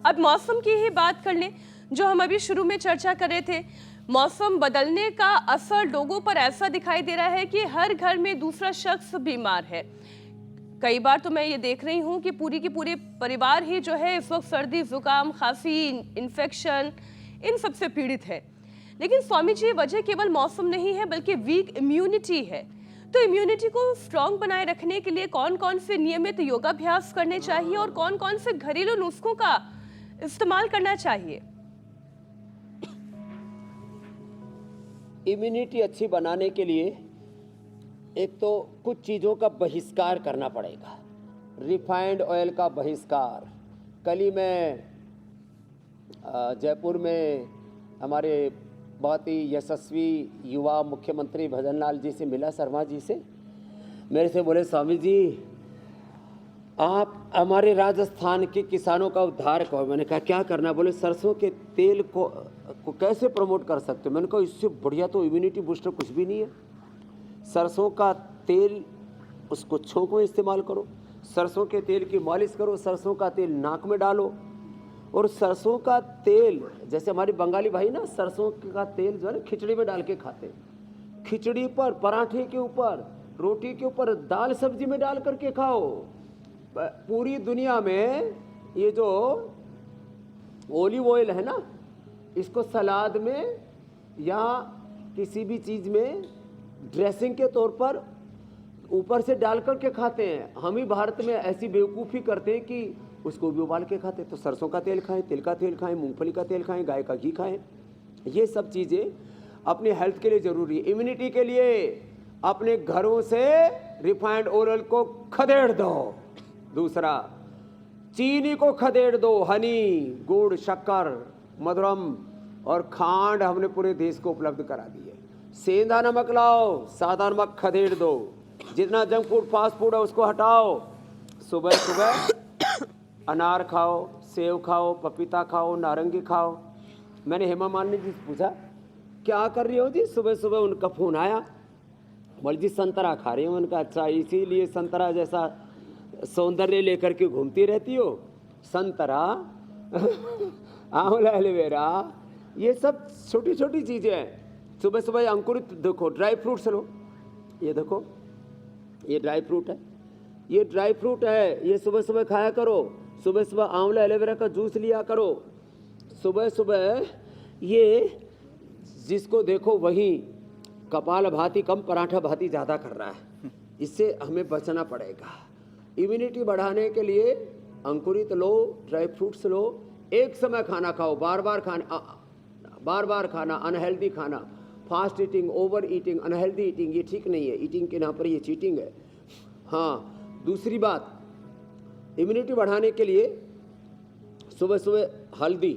अब मौसम की ही बात कर लें, जो हम अभी शुरू में चर्चा कर रहे थे। मौसम बदलने का असर लोगों पर ऐसा दिखाई दे रहा है कि हर घर में दूसरा शख्स बीमार है। कई बार तो मैं ये देख रही हूँ कि पूरी की पूरी परिवार ही जो है इस वक्त सर्दी, जुकाम, खांसी, इन्फेक्शन इन सब से पीड़ित है। लेकिन स्वामी जी, वजह केवल मौसम नहीं है बल्कि वीक इम्यूनिटी है। तो इम्यूनिटी को स्ट्रांग बनाए रखने के लिए कौन कौन से नियमित योगाभ्यास करने चाहिए और कौन कौन से घरेलू नुस्खों का इस्तेमाल करना चाहिए? इम्यूनिटी अच्छी बनाने के लिए एक तो कुछ चीज़ों का बहिष्कार करना पड़ेगा। रिफाइंड ऑयल का बहिष्कार। कल ही मैं जयपुर में हमारे बहुत ही यशस्वी युवा मुख्यमंत्री भजनलाल जी से मिला, शर्मा जी से। मेरे से बोले, स्वामी जी आप हमारे राजस्थान के किसानों का उद्धार करो। मैंने कहा क्या करना? बोले सरसों के तेल को कैसे प्रमोट कर सकते हो? मैंने कहा इससे बढ़िया तो इम्यूनिटी बूस्टर कुछ भी नहीं है। सरसों का तेल, उसको छोंक में इस्तेमाल करो, सरसों के तेल की मालिश करो, सरसों का तेल नाक में डालो। और सरसों का तेल, जैसे हमारे बंगाली भाई ना सरसों का तेल जो है ना खिचड़ी में डाल के खाते हैं। खिचड़ी पर, पराठे के ऊपर, रोटी के ऊपर, दाल सब्जी में डाल करके खाओ। पूरी दुनिया में ये जो ओलिव ऑयल है ना, इसको सलाद में या किसी भी चीज़ में ड्रेसिंग के तौर पर ऊपर से डाल करके खाते हैं। हम ही भारत में ऐसी बेवकूफ़ी करते हैं कि उसको भी उबाल के खाते हैं। तो सरसों का तेल खाएं, तिल का तेल खाएं, मूंगफली का तेल खाएं, गाय का घी खाएं। ये सब चीज़ें अपनी हेल्थ के लिए ज़रूरी है। इम्यूनिटी के लिए अपने घरों से रिफाइंड ऑयल को खदेड़ दो। दूसरा, चीनी को खदेड़ दो। हनी, गुड़, शक्कर, मधुरम और खांड हमने पूरे देश को उपलब्ध करा दी है। सेंधा नमक लाओ, सादा नमक खदेड़ दो। जितना जंक फूड, फास्ट फूड है उसको हटाओ। सुबह सुबह अनार खाओ, सेव खाओ, पपीता खाओ, नारंगी खाओ। मैंने हेमा मालिनी जी से पूछा क्या कर रही हो जी? सुबह सुबह उनका फ़ोन आया, बोल जी संतरा खा रही हो। उनका अच्छा, इसीलिए संतरा जैसा सौंदर्य लेकर के घूमती रहती हो? संतरा आंवला, एलोवेरा, ये सब छोटी छोटी चीज़ें हैं। सुबह सुबह अंकुरित देखो, ड्राई फ्रूट्स लो। ये देखो, ये ड्राई फ्रूट है, ये ड्राई फ्रूट है, ये सुबह सुबह खाया करो। सुबह सुबह आंवला, एलोवेरा का जूस लिया करो। सुबह सुबह ये जिसको देखो वही कपाल भाती कम, पराठा भाती ज़्यादा कर रहा है। इससे हमें बचना पड़ेगा। इम्यूनिटी बढ़ाने के लिए अंकुरित लो, ड्राई फ्रूट्स लो। एक समय खाना खाओ, बार बार खाना, अनहेल्दी खाना, fast eating, over eating, unhealthy eating, ये ठीक नहीं है। ईटिंग के नाम पर ये चीटिंग है। हाँ, दूसरी बात, इम्यूनिटी बढ़ाने के लिए सुबह सुबह हल्दी,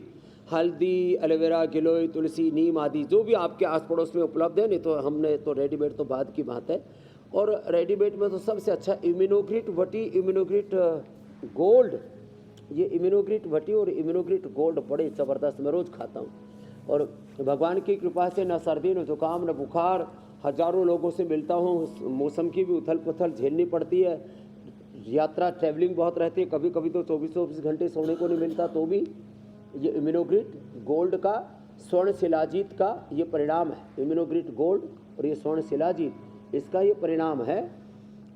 एलोवेरा, गिलोय, तुलसी, नीम आदि जो भी आपके आस पड़ोस में उपलब्ध है। नहीं तो हमने तो रेडीमेड तो बाद की बात है। और रेडीमेड में तो सबसे अच्छा इम्यूनोग्रिट वटी, इम्यूनोग्रिट गोल्ड। ये इम्यूनोग्रिट वटी और इम्यूनोग्रिट गोल्ड बड़े ज़बरदस्त, मैं रोज़ खाता हूँ। और भगवान की कृपा से न सर्दी, न जुकाम, न बुखार। हजारों लोगों से मिलता हूँ। मौसम की भी उथल पुथल झेलनी पड़ती है, यात्रा ट्रैवलिंग बहुत रहती है। कभी कभी तो 24 घंटे सोने को नहीं मिलता। तो भी ये इम्यूनोग्रिट गोल्ड का, स्वर्ण शिलाजीत का ये परिणाम है। इम्यूनोग्रिट गोल्ड और ये स्वर्ण शिलाजीत, इसका ये परिणाम है।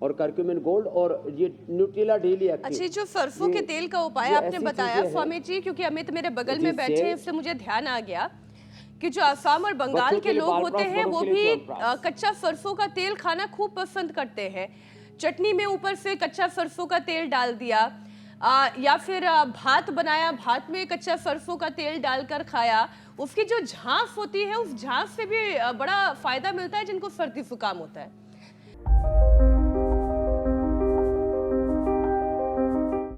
और करक्यूमिन गोल्ड और ये न्यूट्रिला डेली एक्टिव। अच्छा, जो सरसों के तेल का उपाय आपने बताया स्वामी जी, क्योंकि अमित मेरे बगल में बैठे हैं, इससे मुझे ध्यान आ गया कि जो असम और बंगाल के लोग होते हैं वो भी कच्चा सरसों का तेल खाना खूब पसंद करते हैं। चटनी में ऊपर से कच्चा सरसों का तेल डाल दिया, या फिर भात बनाया, भात में कच्चा सरसों का तेल डालकर खाया। उसकी जो झांस होती है, उस झांस से भी बड़ा फायदा मिलता है जिनको सर्दी जुकाम होता है।